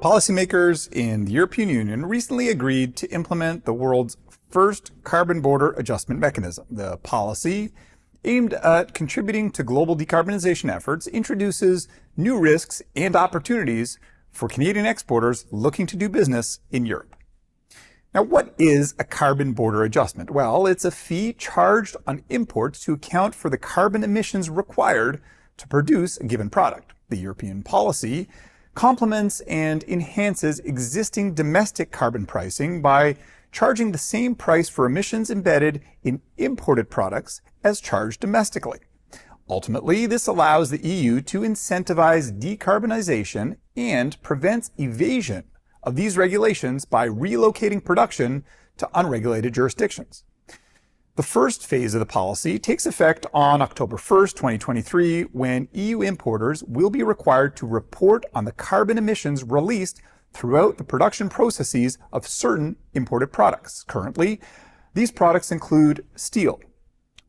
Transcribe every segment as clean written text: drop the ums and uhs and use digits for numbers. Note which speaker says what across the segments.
Speaker 1: Policymakers in the European Union recently agreed to implement the world's first carbon border adjustment mechanism. The policy, aimed at contributing to global decarbonization efforts, introduces new risks and opportunities for Canadian exporters looking to do business in Europe. Now, what is a carbon border adjustment? Well, it's a fee charged on imports to account for the carbon emissions required to produce a given product. The European policy complements and enhances existing domestic carbon pricing by charging the same price for emissions embedded in imported products as charged domestically. Ultimately, this allows the EU to incentivize decarbonization and prevents evasion of these regulations by relocating production to unregulated jurisdictions. The first phase of the policy takes effect on October 1st, 2023, when EU importers will be required to report on the carbon emissions released throughout the production processes of certain imported products. Currently, these products include steel,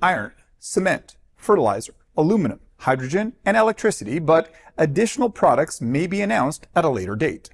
Speaker 1: iron, cement, fertilizer, aluminum, hydrogen, and electricity, but additional products may be announced at a later date.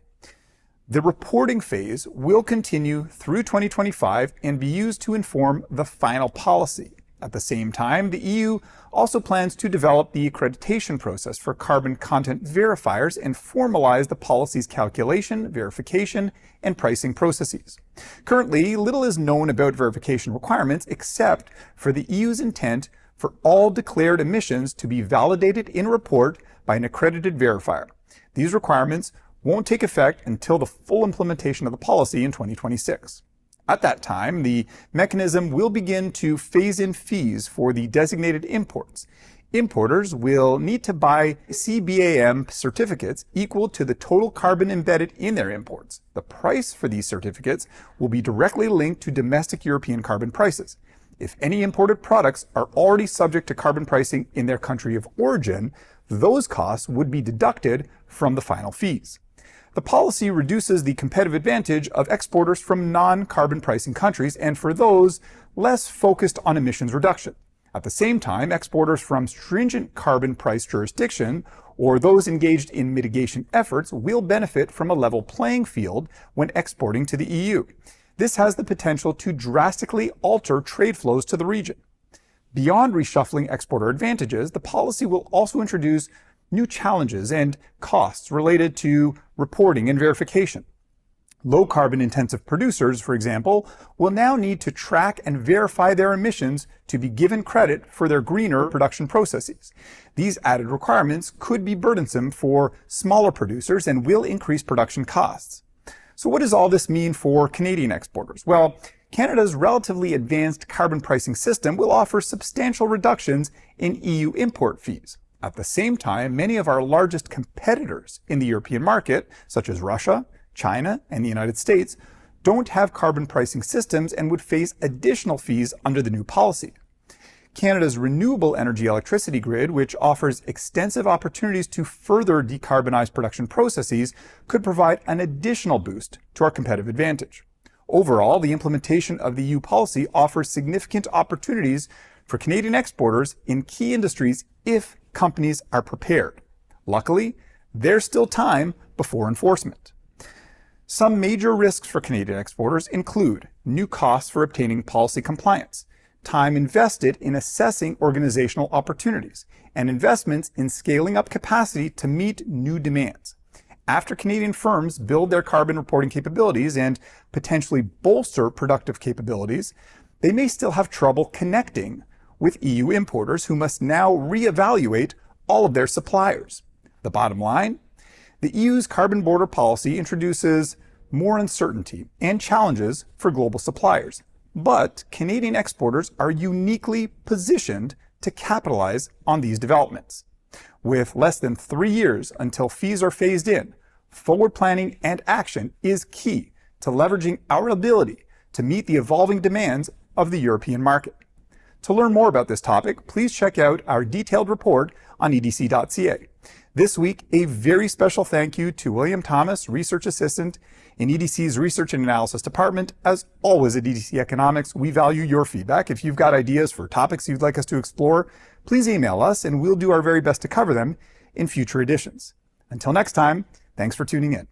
Speaker 1: The reporting phase will continue through 2025 and be used to inform the final policy. At the same time, the EU also plans to develop the accreditation process for carbon content verifiers and formalize the policy's calculation, verification, and pricing processes. Currently, little is known about verification requirements except for the EU's intent for all declared emissions to be validated in a report by an accredited verifier. These requirements won't take effect until the full implementation of the policy in 2026. At that time, the mechanism will begin to phase in fees for the designated imports. Importers will need to buy CBAM certificates equal to the total carbon embedded in their imports. The price for these certificates will be directly linked to domestic European carbon prices. If any imported products are already subject to carbon pricing in their country of origin, those costs would be deducted from the final fees. The policy reduces the competitive advantage of exporters from non-carbon pricing countries and for those less focused on emissions reduction. At the same time, exporters from stringent carbon price jurisdiction or those engaged in mitigation efforts will benefit from a level playing field when exporting to the EU. This has the potential to drastically alter trade flows to the region. Beyond reshuffling exporter advantages, the policy will also introduce new challenges and costs related to reporting and verification. Low carbon intensive producers, for example, will now need to track and verify their emissions to be given credit for their greener production processes. These added requirements could be burdensome for smaller producers and will increase production costs. So what does all this mean for Canadian exporters? Well, Canada's relatively advanced carbon pricing system will offer substantial reductions in EU import fees. At the same time, many of our largest competitors in the European market, such as Russia, China, and the United States, don't have carbon pricing systems and would face additional fees under the new policy. Canada's renewable energy electricity grid, which offers extensive opportunities to further decarbonize production processes, could provide an additional boost to our competitive advantage. Overall, the implementation of the EU policy offers significant opportunities for Canadian exporters in key industries if companies are prepared. Luckily, there's still time before enforcement. Some major risks for Canadian exporters include new costs for obtaining policy compliance, time invested in assessing organizational opportunities, and investments in scaling up capacity to meet new demands. After Canadian firms build their carbon reporting capabilities and potentially bolster productive capabilities, they may still have trouble connecting with EU importers who must now reevaluate all of their suppliers. The bottom line, the EU's carbon border policy introduces more uncertainty and challenges for global suppliers, but Canadian exporters are uniquely positioned to capitalize on these developments. With less than 3 years until fees are phased in, forward planning and action is key to leveraging our ability to meet the evolving demands of the European market. To learn more about this topic, please check out our detailed report on edc.ca. This week, a very special thank you to William Thomas, Research Assistant in EDC's Research and Analysis Department. As always at EDC Economics, we value your feedback. If you've got ideas for topics you'd like us to explore, please email us and we'll do our very best to cover them in future editions. Until next time, thanks for tuning in.